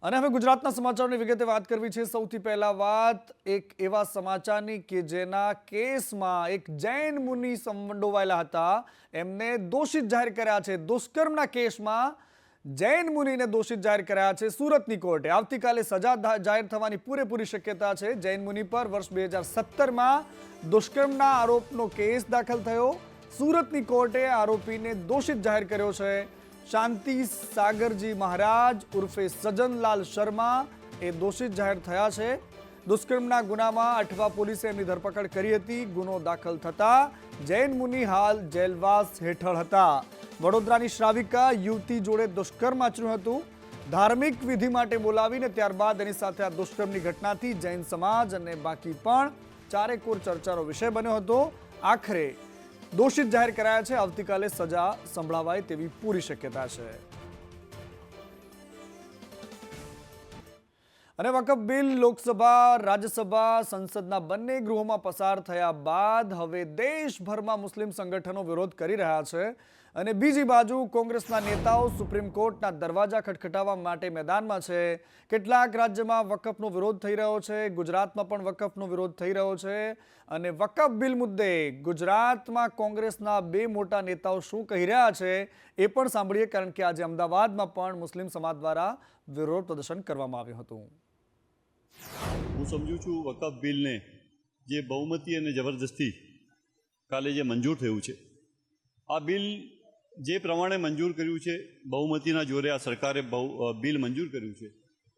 અને હવે ગુજરાતના સમાચારોની વિગતે વાત કરવી છે। સૌથી પહેલા વાત એક એવા સમાચારની કે જેના કેસમાં એક જૈન મુનિ સંડોવાયેલા હતા, એમને દોષિત જાહેર કર્યા છે। દુષ્કર્મના કેસમાં જૈન મુનિને દોષિત જાહેર કર્યા છે સુરતની કોર્ટે। આવતીકાલે સજા જાહેર થવાની પૂરેપૂરી શક્યતા છે। જૈન મુનિ પર વર્ષ 2017માં દુષ્કર્મના આરોપનો કેસ દાખલ થયો। સુરતની કોર્ટે આરોપીને દોષિત જાહેર કર્યો છે। શાંતિ સાગરજી મહારાજ ઉર્ફે સજનલાલ શર્મા એ દોષિત જાહેર થયા છે। દુષ્કર્મના ગુનામાં અઠવા પોલીસે એમની ધરપકડ કરી હતી। ગુનો દાખલ થતા જૈન મુનિ હાલ જેલવાસ હેઠળ હતા। વડોદરાની શ્રાવિકા યુવતી જોડે દુષ્કર્મ આચર્યું હતું। ધાર્મિક વિધિ માટે બોલાવીને ત્યારબાદ એની સાથે આ દુષ્કર્મની ઘટનાથી જૈન સમાજ અને બાકી પણ ચારેકોર ચર્ચાનો વિષય બન્યો હતો। આખરે દોષિત જાહેર કરાયા છે। આવતીકાલે સજા સંભળાવાય તેવી પૂરી શક્યતા છે। અને વકફ બિલ લોકસભા રાજ્યસભા સંસદના બંને ગૃહોમાં પસાર થયા બાદ હવે દેશભરમાં મુસ્લિમ સંગઠનો વિરોધ કરી રહ્યા છે। અને બીજી બાજુ કોંગ્રેસના નેતાઓ સુપ્રીમ કોર્ટના દરવાજા ખટખટાવવા માટે મેદાનમાં છે। કેટલાક રાજ્યમાં વકફનો વિરોધ થઈ રહ્યો છે। ગુજરાતમાં પણ વકફનો વિરોધ થઈ રહ્યો છે। અને વકફ બિલ મુદ્દે ગુજરાતમાં કોંગ્રેસના બે મોટા નેતાઓ શું કહી રહ્યા છે એ પણ સાંભળીએ, કારણ કે આજે અમદાવાદમાં પણ મુસ્લિમ સમાજ દ્વારા વિરોધ પ્રદર્શન કરવામાં આવ્યું હતું। હું સમજુ છું વકફ બિલને જે બહુમતી અને જબરદસ્તી કાલે જે મંજૂર થયું છે, આ બિલ જે પ્રમાણે મંજૂર કર્યું છે, બહુમતીના જોરે આ સરકારે બિલ મંજૂર કર્યું છે,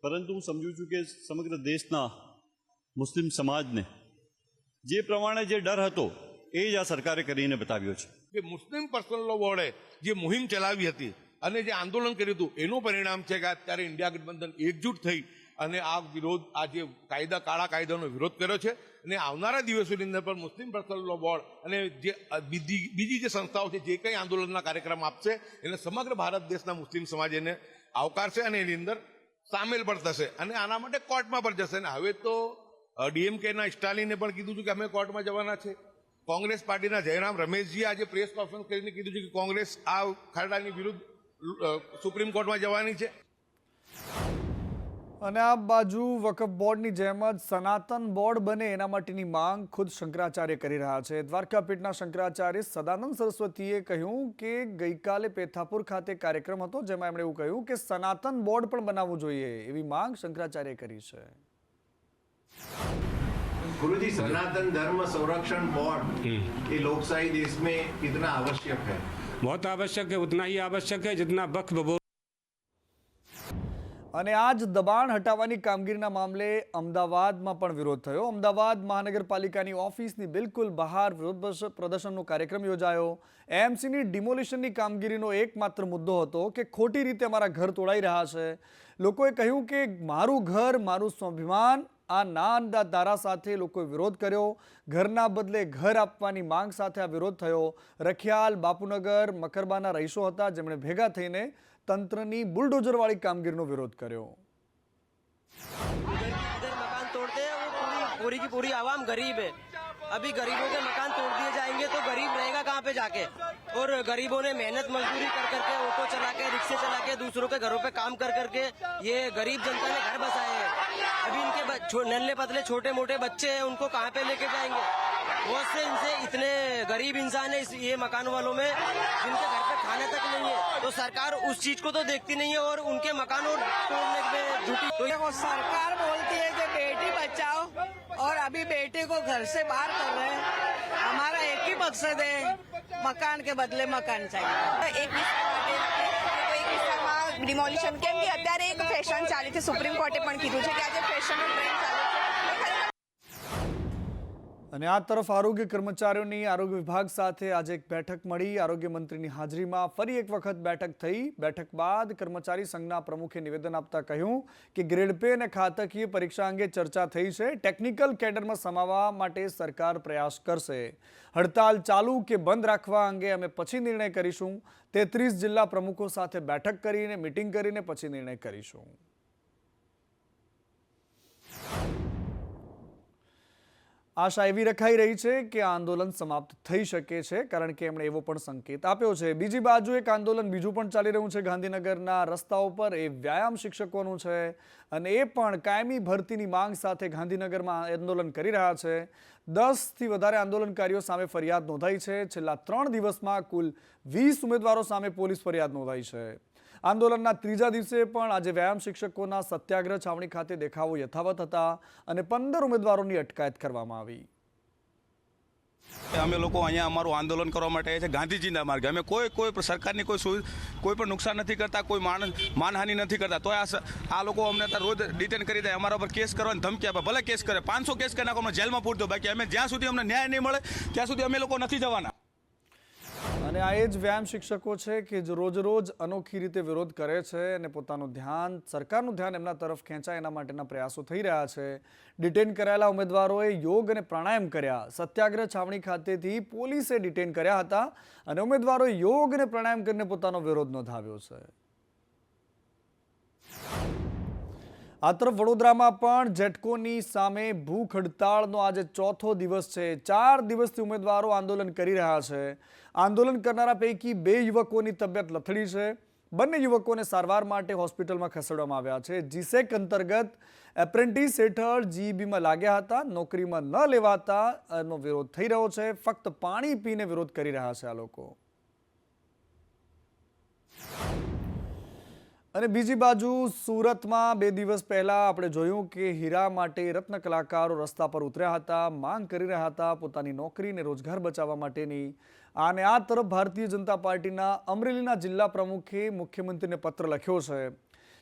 પરંતુ હું સમજુ છું કે સમગ્ર દેશના મુસ્લિમ સમાજને જે પ્રમાણે જે ડર હતો એ જ આ સરકારે કરીને બતાવ્યો છે કે મુસ્લિમ પર્સનલ લો બોર્ડે જે મુહિમ ચલાવી હતી અને જે આંદોલન કર્યું હતું એનું પરિણામ છે કે અત્યારે ઇન્ડિયા ગઠબંધન એકજૂટ થઈ અને આ વિરોધ, આ જે કાળા કાયદાનો વિરોધ કર્યો છે। અને આવનારા દિવસોની અંદર પણ મુસ્લિમ પર્સનલ લો બોર્ડ અને જે બીજી જે સંસ્થાઓ છે જે કંઈ આંદોલનના કાર્યક્રમ આપશે એને સમગ્ર ભારત દેશના મુસ્લિમ સમાજ એને આવકારશે અને એની અંદર સામેલ પણ થશે અને આના માટે કોર્ટમાં પણ જશે। અને હવે તો ડીએમકેના સ્ટાલિને પણ કીધું છે કે અમે કોર્ટમાં જવાના છે। કોંગ્રેસ પાર્ટીના જયરામ રમેશજીએ આજે પ્રેસ કોન્ફરન્સ કરીને કીધું છે કે કોંગ્રેસ આ ખરડાની વિરુદ્ધ સુપ્રીમ કોર્ટમાં જવાની છે। અને આ બાજુ વકફ બોર્ડની જેમ જ સનાતન બોર્ડ બને એના માટેની માંગ ખુદ શંકરાચાર્ય કરી રહ્યા છે। દ્વારકાપીઠના શંકરાચાર્ય સદાનંદ સરસ્વતીએ કહ્યું કે ગઈકાલે પેથાપુર ખાતે કાર્યક્રમ હતો જેમાં એમણે એવું કહ્યું કે સનાતન બોર્ડ પણ બનાવવું જોઈએ એવી માંગ શંકરાચાર્યએ કરી છે। गुरुजी, सनातन धर्म संरक्षण बोर्ड ये लोकशाही देश में कितना आवश्यक है? बहुत आवश्यक है, उतना ही आवश्यक है जितना वक्फ बोर्ड। અને આજ દબાણ હટાવવાની કામગીરીના મામલે અમદાવાદમાં પણ વિરોધ થયો। અમદાવાદ મહાનગરપાલિકાની ઓફિસની બિલકુલ બહાર વિરોધ પ્રદર્શનનો કાર્યક્રમ યોજાયો। એમસીની ડિમોલિશનની કામગીરીનો એકમાત્ર મુદ્દો હતો કે ખોટી રીતે અમારા ઘર તોડાઈ રહ્યા છે। લોકોએ કહ્યું કે મારું ઘર મારું સ્વાભિમાન, આ ના ધારા સાથે લોકોએ વિરોધ કર્યો। ઘરના બદલે ઘર આપવાની માંગ સાથે આ વિરોધ થયો। રખિયાલ, બાપુનગર, મકરબાના રહીશો હતા જેમણે ભેગા થઈને તંત્રની બુલડોઝરવાળી કામગીરીનો વિરોધ કર્યો। मकान तोड़ते हैं वो पूरी की पूरी आवाम गरीब है। अभी गरीबों के मकान तोड़ दिए जाएंगे तो गरीब रहेगा कहाँ पे जाके? और गरीबों ने मेहनत मजदूरी कर करके, ऑटो चला के, रिक्शे चला के, दूसरों के घरों पे काम कर करके ये गरीब जनता ने घर बसाए हैं। अभी इनके नन्हे पतले छोटे मोटे बच्चे हैं, उनको कहाँ पे लेके जाएंगे? बहुत से इनसे इतने गरीब इंसान है ये मकान वालों में जिनके घर पे खाने तक नहीं है, तो सरकार उस चीज को तो देखती नहीं है और उनके मकान और तोड़ने में जुटी। तो सरकार बोलती है कि बेटी बचाओ और अभी बेटे को घर से बाहर कर रहे हैं। हमारा एक ही मकसद है, मकान के बदले मकान चाहिए। એક કિસ્સામાં ડિમોલિશન, કેમ કે અત્યારે એક ફેશન ચાલે છે, સુપ્રીમ કોર્ટે પણ કીધું છે કે આજે ફેશનનો ટ્રેન્ડ ચાલે છે। અને આ તરફ આરોગ્ય કર્મચારીઓની આરોગ્ય વિભાગ સાથે આજે એક બેઠક મળી। આરોગ્ય મંત્રીની હાજરીમાં ફરી એક વખત બેઠક થઈ। બેઠક બાદ કર્મચારી સંઘના પ્રમુખે નિવેદન આપતા કહ્યું કે ગ્રેડ પે અને ખાતાકીય પરીક્ષા અંગે ચર્ચા થઈ છે। ટેકનિકલ કેડરમાં સમાવવા માટે સરકાર પ્રયાસ કરશે। હડતાલ ચાલુ કે બંધ રાખવા અંગે અમે પછી નિર્ણય કરીશું। 33 જિલ્લા પ્રમુખો સાથે બેઠક કરીને મીટિંગ કરીને પછી નિર્ણય કરીશું। આશા એવી રખાઈ રહી છે કે આ આંદોલન સમાપ્ત થઈ શકે છે, કારણ કે એમણે એવો પણ સંકેત આપ્યો છે. બીજી બાજુ એક આંદોલન બીજું પણ ચાલી રહ્યું છે ગાંધીનગરના રસ્તાઓ પર. એ વ્યાયામ શિક્ષકોનું છે અને એ પણ કાયમી ભરતીની માંગ સાથે ગાંધીનગરમાં આંદોલન કરી રહ્યા છે. 10થી વધારે આંદોલનકારીઓ સામે ફરિયાદ નોંધાઈ છે. છેલ્લા 3 દિવસમાં કુલ 20 ઉમેદવારો સામે પોલીસ ફરિયાદ નોંધાઈ છે. આંદોલનના ત્રીજા દિવસે પણ આજે વ્યાયામ શિક્ષકોના સત્યાગ્રહ છાવણી ખાતે દેખાવો યથાવત હતા અને 15 ઉમેદવારોની અટકાયત કરવામાં આવી. અમે લોકો અહીંયા અમારું આંદોલન કરવા માટે આવ્યા છે ગાંધીજીના માર્ગે. અમે કોઈ સરકારની કોઈ પણ નુકસાન નથી કરતા, કોઈ માનહાનિ નથી કરતા. તો આ લોકો અમને રોજ ડિટેન કરી દે, અમારા પર કેસ કરવાની ધમકી આપે. ભલે કેસ કરે, 500 કેસ કરી નાખો, અમને જેલમાં પૂરતો. બાકી અમે જ્યાં સુધી અમને ન્યાય નહીં મળે ત્યાં સુધી અમે લોકો નથી જવાના. અને આ એ જ વ્યાયામ શિક્ષકો છે કે જે રોજ અનોખી રીતે વિરોધ કરે છે અને પોતાનું ધ્યાન, સરકારનું ધ્યાન એમના તરફ ખેંચાય એના માટેના પ્રયાસો થઈ રહ્યા છે. ડિટેન કરાયેલા ઉમેદવારોએ યોગ અને પ્રાણાયામ કર્યા. સત્યાગ્રહ છાવણી ખાતેથી પોલીસે ડિટેન કર્યા હતા અને ઉમેદવારોએ યોગ અને પ્રાણાયામ કરીને પોતાનો વિરોધ નોંધાવ્યો છે. આ તરફ વડોદરામાં પણ જેટકોની સામે ભૂખ હડતાળનો આજે 4થો દિવસ છે. 4 દિવસથી ઉમેદવારો આંદોલન કરી રહ્યા છે. આંદોલન કરનારા પૈકી 2 યુવકોની તબિયત લથડી છે. બંને યુવકોને સારવાર માટે હોસ્પિટલમાં ખસેડવામાં આવ્યા છે. જીસેક અંતર્ગત એપ્રેન્ટિસ હેઠળ જીઈબીમાં લાગ્યા હતા. નોકરીમાં ન લેવાતા એનો વિરોધ થઈ રહ્યો છે. ફક્ત પાણી પીને વિરોધ કરી રહ્યા છે આ લોકો. અને બીજી બાજુ સુરતમાં 2 દિવસ પહેલા આપણે જોયું કે હીરા માટે રત્ન કલાકારો રસ્તા પર ઉતર્યા હતા, માંગ કરી રહ્યા હતા પોતાની નોકરી અને રોજગાર બચાવવા માટેની. અને આ તરફ ભારતીય જનતા પાર્ટીના અમરેલીના જિલ્લા પ્રમુખે મુખ્યમંત્રીને પત્ર લખ્યો છે.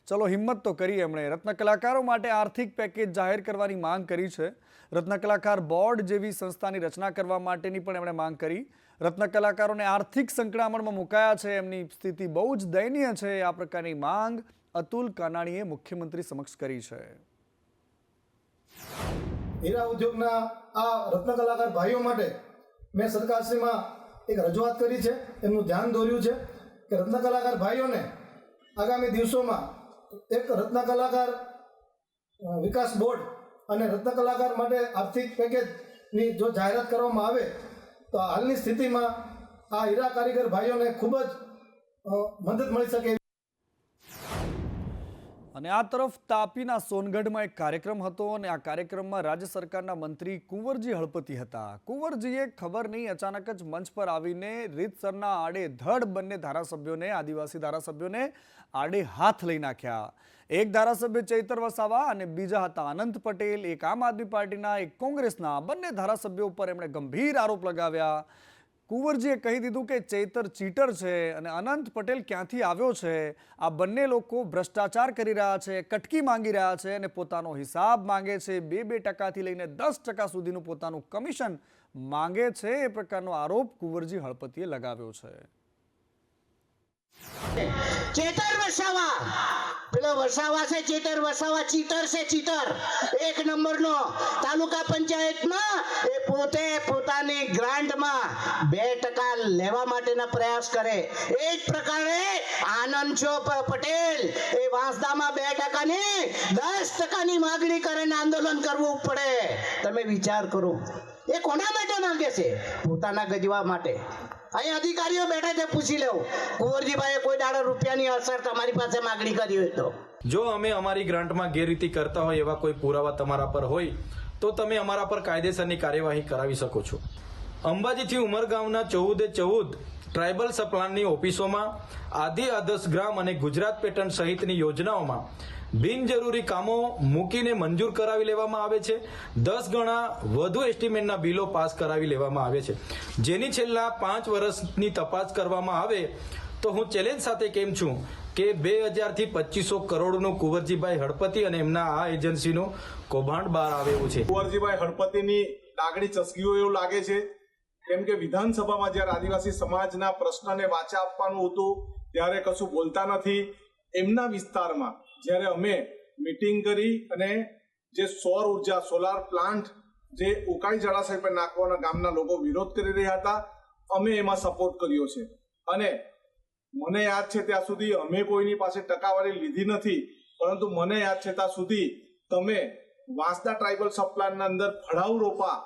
ચલો હિંમત તો કરી એમણે. રત્ન કલાકારો માટે આર્થિક પેકેજ જાહેર કરવાની માંગ કરી છે. રત્ન કલાકાર બોર્ડ જેવી સંસ્થાની રચના કરવા માટેની પણ એમણે માંગ કરી. રત્ન કલાકારોને આર્થિક સંકળામણમાં મુકાયા છે, એમની સ્થિતિ બહુ જ દયનીય છે. આ પ્રકારની માંગ અતુલ કાનાણીએ મુખ્યમંત્રી સમક્ષ કરી છે. હીરા ઉદ્યોગના આ રત્ન કલાકાર ભાઈઓ માટે મેં સરકારશ્રીમાં એક રજૂઆત કરી છે. એમનું ધ્યાન દોર્યું છે કે રત્ન કલાકાર ભાઈઓને આગામી દિવસોમાં એક રત્ન કલાકાર વિકાસ બોર્ડ અને રત્ન કલાકાર માટે આર્થિક પેકેજની જો જાહેરાત કરવામાં આવે તો હાલની સ્થિતિમાં આ હીરા કારીગર ભાઈઓને ખૂબ જ મદદ મળી શકે. અને આ તરફ તાપીના સોનગઢમાં એક કાર્યક્રમ હતો અને આ કાર્યક્રમમાં રાજ્ય સરકારના મંત્રી કુંવરજી હળપતિ હતા. કુંવરજીએ ખબર નહીં અચાનક જ મંચ પર આવીને રીતસરના આડે ધડ બંને ધારાસભ્યોને, આદિવાસી ધારાસભ્યોને આડે હાથ લઈ નાખ્યા. એક ધારાસભ્ય ચૈતર વસાવા અને બીજા હતા અનંત પટેલ. એક આમ આદમી પાર્ટીના, એક કોંગ્રેસના. બંને ધારાસભ્યો ઉપર એમણે ગંભીર આરોપ લગાવ્યા. કુંવરજીએ કહી દીધું કે ચૈતર ચીટર છે અને અનંત પટેલ ક્યાંથી આવ્યો છે. આ બંને લોકો ભ્રષ્ટાચાર કરી રહ્યા છે, કટકી માંગી રહ્યા છે અને પોતાનો હિસાબ માંગે છે. 2% લઈને 10% સુધીનું પોતાનું કમિશન માંગે છે. એ પ્રકારનો આરોપ કુંવરજી હળપતિએ લગાવ્યો છે. ચેતર વસાવા, પેલો વસાવા છે ચેતર વસાવા, ચીટર છે ચીટર. 1 નંબરનો તાલુકા પંચાયતમાં એ પોતે પોતાની ગ્રાન્ટમાં 2% લેવા માટેના પ્રયાસ કરે. એ જ પ્રકારે આનંદ છો પટેલ એ વાંસદામાં 2% ની 10%ની માગણી કરે ને આંદોલન કરવું પડે. તમે વિચાર કરો, એ કોના માટે માંગે છે? પોતાના ગજવા માટે. અહીં અધિકારીઓ બેઠા છે, પૂછી લેવું કુંવરજીભાઈએ કોઈ દાડો રૂપિયાની અસર તમારી પાસે માગણી કરી હોય તો. જો અમે અમારી ગ્રાન્ટમાં ગેરરીતિ કરતા હોય એવા કોઈ પુરાવા તમારા પર હોય તો તમે અમારા પર કાયદેસરની કાર્યવાહી કરાવી શકો છો. અંબાજીથી ઉમરગામના 14 ટ્રાઇબલ સપ્લાનની ઓફિસોમાં આદિ આદર્શ ગ્રામ અને ગુજરાત પેટર્ન સહિતની યોજનાઓમાં બિનજરૂરી કામો મૂકીને મંજૂર કરાવી લેવામાં આવે છે. 10 ગણા વધુ એસ્ટિમેટના બિલો પાસ કરાવી લેવામાં આવે છે, જેની છેલ્લા 5 વર્ષની તપાસ કરવામાં આવે તો હું ચેલેન્જ સાથે કેમ છું કે 2000 થી 2500 કરોડનું કુંવરજીભાઈ હળપતિ અને એમના આ એજન્સીનું કૌભાંડ બહાર આવેલું છે. કુંવરજીભાઈ હળપતિની લાગણી ચસકી એવું લાગે છે, કેમ કે વિધાનસભામાં જ્યારે આદિવાસી સમાજના પ્રશ્નને વાચા આપવાનું હતું ત્યારે કશું બોલતા નથી. એમના વિસ્તારમાં જ્યારે અમે મીટિંગ કરી અને જે સૌર ઉર્જા સોલાર પ્લાન્ટ જે ઉકાઈ જળાશય પર નાખવાના ગામના લોકો વિરોધ કરી રહ્યા હતા, અમે એમાં સપોર્ટ કર્યો છે. અને મને યાદ છે ત્યાં સુધી અમે કોઈની પાસે ટકાવારી લીધી નથી, પરંતુ મને યાદ છે ત્યાં સુધી તમે વાંસદા ટ્રાઇબલ સબ પ્લાનના અંદર ફળાઉ રોપા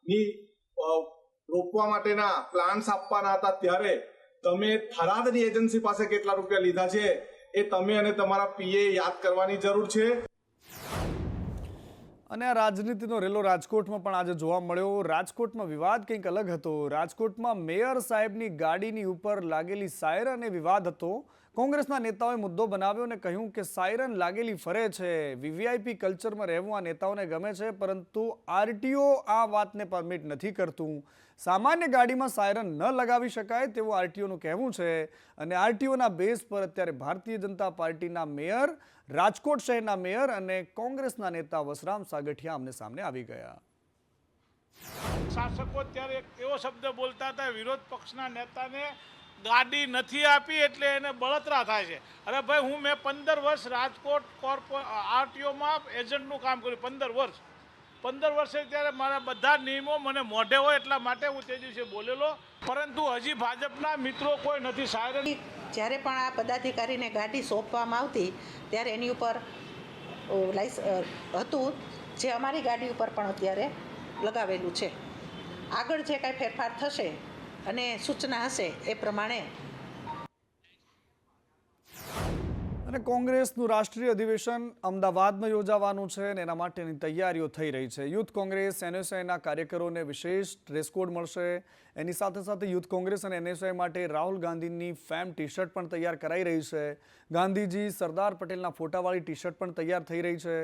ની રોપવા માટેના પ્લાન્સ આપવાના હતા ત્યારે તમે થરાદની એજન્સી પાસે કેટલા રૂપિયા લીધા છે એ તમે અને તમારા પીએ યાદ કરવાની જરૂર છે. અને આ રાજનીતિનો રેલો રાજકોટમાં પણ આજે જોવા મળ્યો. રાજકોટમાં વિવાદ કંઈક અલગ હતો. રાજકોટમાં મેયર સાહેબની ગાડીની ઉપર લાગેલી સાયરન એ વિવાદ હતો. કોંગ્રેસના નેતાઓએ મુદ્દો બનાવ્યો અને કહ્યું કે સાયરન લાગેલી ફરે છે. વીવીઆઈપી કલ્ચરમાં રહેવું આ નેતાઓને ગમે છે, પરંતુ આરટીઓ આ વાતને પરમિટ નથી કરતું. સામાન્ય ગાડીમાં સાયરન ન લગાવી શકાય તેવું આરટીઓનું કહેવું છે. અને આરટીઓના બેઝ પર અત્યારે ભારતીય જનતા પાર્ટીના મેયર, રાજકોટ શહેરના મેયર અને કોંગ્રેસના નેતા વસરામ સાગઠિયા આમને સામને આવી ગયા. શાસકો ત્યારે એક એવો શબ્દ બોલતા હતા, વિરોધ પક્ષના નેતાને ગાડી નથી આપી એટલે એને બળતરા થાય છે. અરે ભાઈ, મેં 15 વર્ષ રાજકોટ આરટીઓમાં એજન્ટનું કામ કર્યું. 15 વર્ષે ત્યારે મારા બધા નિયમો મને મોઢે હોય એટલા માટે હું તે દિવસે બોલેલો, પરંતુ હજી ભાજપના મિત્રો કોઈ નથી. સાયરન જ્યારે પણ આ પદાધિકારીને ગાડી સોંપવામાં આવતી ત્યારે એની ઉપર હતું, જે અમારી ગાડી ઉપર પણ અત્યારે લગાવેલું છે. આગળ જે કાંઈ ફેરફાર થશે અને સૂચના હશે એ પ્રમાણે. અને કોંગ્રેસનું રાષ્ટ્રીય અધિવેશન અમદાવાદમાં યોજાવાનું છે અને એના માટેની તૈયારીઓ થઈ રહી છે. યુથ કોંગ્રેસ એનએસઆઈના કાર્યકરોને વિશેષ ડ્રેસ કોડ મળશે. એની સાથે સાથે યુથ કોંગ્રેસ અને એનએસઆઈ માટે રાહુલ ગાંધીની ફેમ ટી શર્ટ પણ તૈયાર કરાઈ રહી છે. ગાંધીજી, સરદાર પટેલના ફોટાવાળી ટી શર્ટ પણ તૈયાર થઈ રહી છે.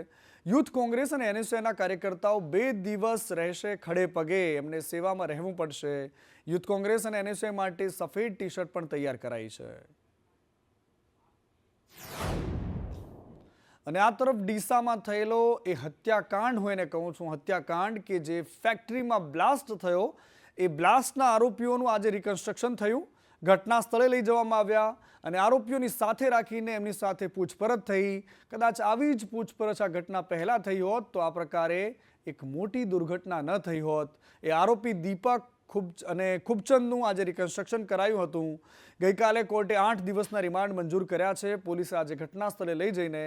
યુથ કોંગ્રેસ અને એનએસઆઈના કાર્યકર્તાઓ 2 દિવસ રહેશે ખડે પગે. એમને સેવામાં રહેવું પડશે. યુથ કોંગ્રેસ અને એનએસઆઈ માટે સફેદ ટી શર્ટ પણ તૈયાર કરાઈ છે. અને આ તરફ ડીસામાં થયેલો એ હત્યાકાંડ હું એને કહું છું, હત્યાકાંડ કે જે ફેક્ટરીમાં બ્લાસ્ટ થયો, એ બ્લાસ્ટના આરોપીઓનું આજે રિકન્સ્ટ્રક્શન થયું. ઘટના સ્થળે લઈ જવામાં આવ્યા અને આરોપીઓની સાથે રાખીને એમની સાથે પૂછપરછ થઈ. કદાચ આવી જ પૂછપરછ આ ઘટના પહેલાં થઈ હોત તો આ પ્રકારે એક મોટી દુર્ઘટના ન થઈ હોત. એ આરોપી દીપક ખૂબચંદનું આજે રિકન્સ્ટ્રક્શન કરાયું હતું. ગઈકાલે કોર્ટે 8 દિવસના રિમાન્ડ મંજૂર કર્યા છે. પોલીસે આજે ઘટના સ્થળે લઈ જઈને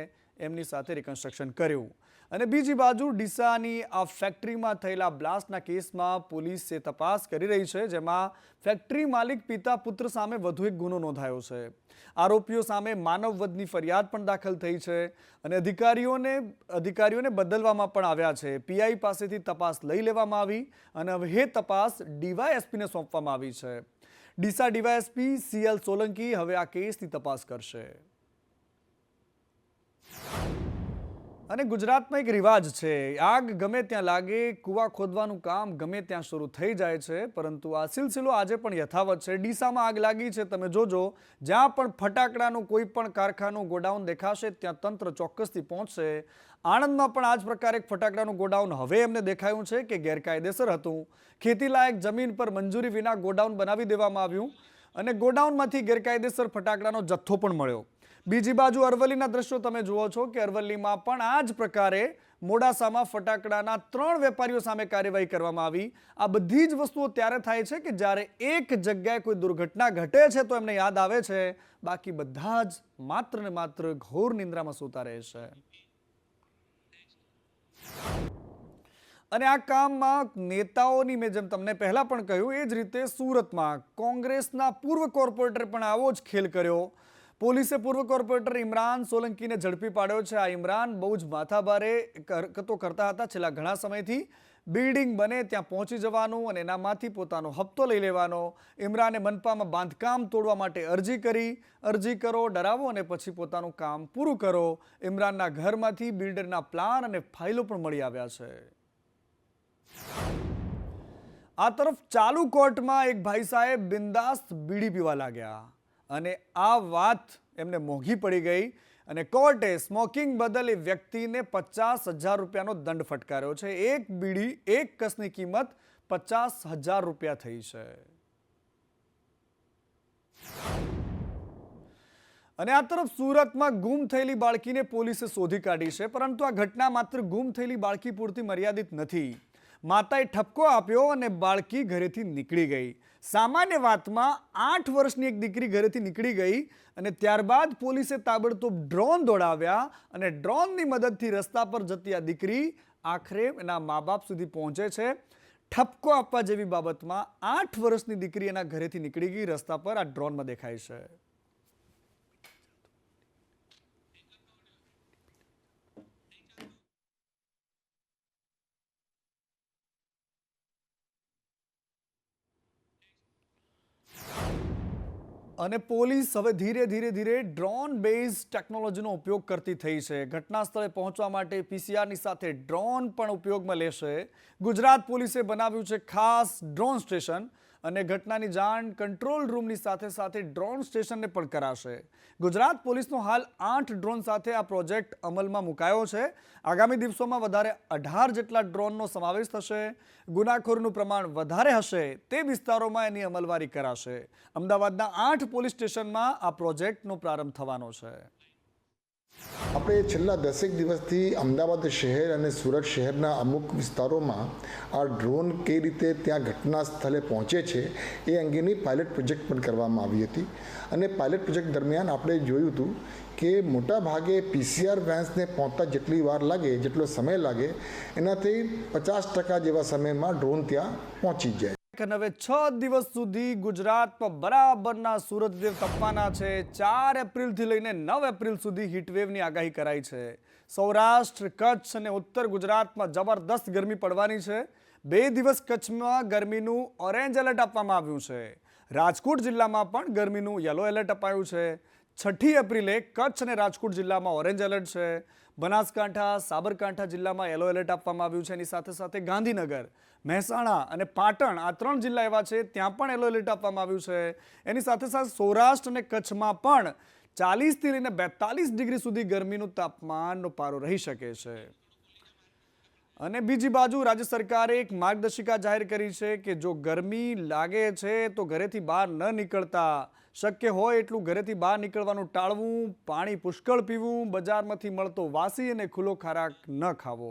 એમની સાથે રિકન્સ્ટ્રક્શન કર્યું. અને બીજી બાજુ ડીસાની આ ફેક્ટરીમાં થયેલા બ્લાસ્ટના કેસમાં પોલીસે તપાસ કરી રહી છે, જેમાં ફેક્ટરી માલિક પિતા પુત્ર સામે વધુ એક ગુનો નોંધાયો છે. આરોપીઓ સામે માનવ વધની ફરિયાદ પણ દાખલ થઈ છે અને અધિકારીઓને બદલવામાં પણ આવ્યા છે. પીઆઈ પાસેથી તપાસ લઈ લેવામાં આવી અને હવે એ તપાસ ડીવાયએસપીને સોંપવામાં આવી છે. ડીસા ડીવાયએસપી CL સોલંકી હવે આ કેસની તપાસ કરશે. અને ગુજરાતમાં એક રિવાજ છે, આગ ગમે ત્યાં લાગે, કૂવા ખોદવાનું કામ ગમે ત્યાં શરૂ થઈ જાય છે, પરંતુ આ સિલસિલો આજે પણ યથાવત છે. ડીસામાં આગ લાગી છે. તમે જોજો, જ્યાં પણ ફટાકડાનું કોઈ પણ કારખાનું ગોડાઉન દેખાશે ત્યાં તંત્ર ચોક્કસથી પહોંચશે. આણંદમાં પણ આ જ પ્રકારે એક ફટાકડાનું ગોડાઉન હવે એમને દેખાયું છે કે ગેરકાયદેસર હતું. ખેતીલાયક જમીન પર મંજૂરી વિના ગોડાઉન બનાવી દેવામાં આવ્યું અને ગોડાઉનમાંથી ગેરકાયદેસર ફટાકડાનો જથ્થો પણ મળ્યો. બીજી બાજુ અરવલ્લીના દ્રશ્યો તમે જુઓ છો કે અરવલ્લીમાં પણ આ જ પ્રકારે મોડાસામાં ફટાકડાના 3 વેપારીઓ સામે કાર્યવાહી કરવામાં આવી. આ બધી જ વસ્તુઓ ત્યારે થાય છે કે જ્યારે એક જગ્યાએ કોઈ દુર્ઘટના ઘટે છે તો એમને યાદ આવે છે, બાકી બધા જ માત્ર ને માત્ર ઘોર નિંદ્રામાં સૂતા રહે છે. અને આ કામમાં નેતાઓની, મેં જેમ તમને પહેલા પણ કહ્યું એ જ રીતે સુરતમાં કોંગ્રેસના પૂર્વ કોર્પોરેટર પણ આવો જ ખેલ કર્યો. પોલીસે પૂર્વ કોર્પોરેટર ઇમરાન સોલંકીને ઝડપી પાડ્યો છે. આ ઇમરાન બહુ જ માથાભારે હરકતો કરતા હતા છેલ્લા ઘણા સમયથી. બિલ્ડિંગ બને ત્યાં પહોંચી જવાનું અને એનામાંથી પોતાનો હપ્તો લઈ લેવાનો. ઇમરાને મનપામાં બાંધકામ તોડવા માટે અરજી કરી. અરજી કરો, ડરાવો અને પછી પોતાનું કામ પૂરું કરો. ઇમરાનના ઘરમાંથી બિલ્ડરના પ્લાન અને ફાઇલો પણ મળી આવ્યા છે. આ તરફ ચાલુ કોર્ટમાં એક ભાઈ સાહેબ બિંદાસ્ત બીડી પીવા લાગ્યા અને આ વાત એમને મોંઘી પડી ગઈ અને કોર્ટે સ્મોકિંગ બદલ એ વ્યક્તિને 50,000 રૂપિયાનો દંડ ફટકાર્યો છે. એક બીડી, એક કસની કિંમત 50,000 રૂપિયા થઈ છે. અને આ તરફ સુરતમાં ગુમ થયેલી બાળકીને પોલીસે શોધી કાઢી છે, પરંતુ આ ઘટના માત્ર ગુમ થયેલી બાળકી પૂરતી મર્યાદિત નથી. માતાએ ઠપકો આપ્યો અને બાળકી ઘરેથી નીકળી ગઈ. સામાન્ય વાતમાં 8 વર્ષની એક દીકરી ઘરેથી નીકળી ગઈ અને ત્યારબાદ પોલીસે તાબડતોબ ડ્રોન દોડાવ્યા અને ડ્રોનની મદદથી રસ્તા પર જતી આ દીકરી આખરે એના મા બાપ સુધી પહોંચે છે. ઠપકો આપવા જેવી બાબતમાં 8 વર્ષની દીકરી એના ઘરેથી નીકળી ગઈ. રસ્તા પર આ ડ્રોનમાં દેખાય છે. અને પોલીસ હવે ધીરે ડ્રોન બેઝ ટેકનોલોજીનો ઉપયોગ કરતી થઈ છે. ઘટના સ્થળે પહોંચવા માટે પીસીઆરની સાથે ડ્રોન પણ ઉપયોગમાં લેશે. ગુજરાત પોલીસે બનાવ્યું છે ખાસ ડ્રોન સ્ટેશન અને ઘટનાની જાણ કંટ્રોલ રૂમની સાથે ડ્રોન સ્ટેશનને પણ કરાશે. ગુજરાત પોલીસનો હાલ 8 ડ્રોન સાથે આ પ્રોજેક્ટ અમલમાં મુકાયો છે. આગામી દિવસોમાં વધારે 18 જેટલા ડ્રોનનો સમાવેશ થશે. ગુનાખોરીનું પ્રમાણ વધારે હશે તે વિસ્તારોમાં એની અમલવારી કરાશે. અમદાવાદના 8 પોલીસ સ્ટેશનમાં આ પ્રોજેક્ટનો પ્રારંભ થવાનો છે. આપણે છેલ્લા 10 દિવસથી અમદાવાદ શહેર અને સુરત શહેરના અમુક વિસ્તારોમાં આ ડ્રોન કઈ રીતે ત્યાં ઘટના સ્થળે પહોંચે છે એ અંગેની પાયલટ પ્રોજેક્ટ પણ કરવામાં આવી હતી. અને પાયલટ પ્રોજેક્ટ દરમિયાન આપણે જોયું હતું કે મોટા ભાગે પીસીઆર વેન્સને પહોંચતા જેટલી વાર લાગે, જેટલો સમય લાગે, એનાથી 50% જેવા સમયમાં ડ્રોન ત્યાં પહોંચી જાય. હવે 6 દિવસ સુધી ગુજરાતમાં બરાબરના સૂરજદેવ તપવાના છે. 4 એપ્રિલથી લઈને 9 એપ્રિલ સુધી હીટવેવની આગાહી કરાઈ છે. સૌરાષ્ટ્ર, કચ્છ અને ઉત્તર ગુજરાતમાં જબરદસ્ત ગરમી પડવાની છે. 2 દિવસ કચ્છમાં ગરમીનું ઓરેન્જ એલર્ટ આપવામાં આવ્યું છે. રાજકોટ જિલ્લામાં પણ ગરમીનું યલો એલર્ટ અપાયું છે. 6 એપ્રિલે કચ્છ અને રાજકોટ જિલ્લામાં ઓરેન્જ એલર્ટ છે. બનાસકાંઠા, સાબરકાંઠા જિલ્લામાં યલો એલર્ટ આપવામાં આવ્યું છે. એની સાથે ગાંધીનગર, મહેસાણા અને પાટણ આ 3 જિલ્લા એવા છે ત્યાં પણ યલો એલર્ટ આપવામાં આવ્યું છે. એની સાથે સૌરાષ્ટ્ર અને કચ્છમાં પણ 40થી લઈને 42 ડિગ્રી સુધી ગરમીનું તાપમાનનો પારો રહી શકે છે. અને બીજી બાજુ રાજ્ય સરકારે એક માર્ગદર્શિકા જાહેર કરી છે કે જો ગરમી લાગે છે તો ઘરેથી બહાર ન નીકળતા, શક્ય હોય એટલું ઘરેથી બહાર નીકળવાનું ટાળવું, પાણી પુષ્કળ પીવું, બજારમાંથી મળતો વાસી અને ખુલ્લો ખોરાક ન ખાવો.